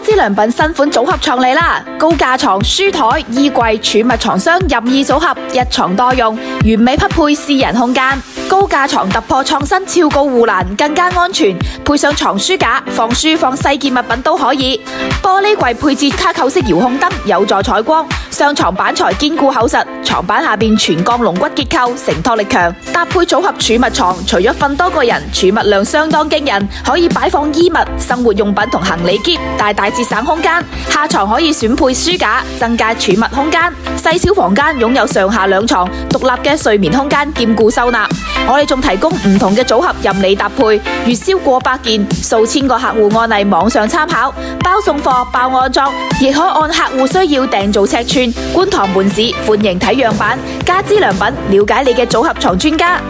之良品新款組合床嚟啦！高架床、書台、衣櫃、儲物床箱任意組合，一床多用，完美匹配私人空間。高架床突破創新，超高護欄，更加安全。配上床書架，放書放細件物品都可以。玻璃櫃配置卡扣式遙控燈，有助採光。上床板材堅固厚實，床板下邊全鋼龍骨結構，承托力強。搭配組合儲物床，除咗瞓多個人，儲物量相當驚人，可以擺放衣物、生活用品同行李篋，大大節省空間。下床可以選配書架，增加儲物空間。細小房間擁有上下兩床，獨立嘅睡眠空間，兼顧收納。我哋仲提供唔同嘅組合任你搭配，月銷過百件，數千個客戶案例網上參考，包送貨、包安裝，亦可按客戶需要訂造尺寸。觀塘門市歡迎睇樣板，家之良品，了解你嘅組合床專家。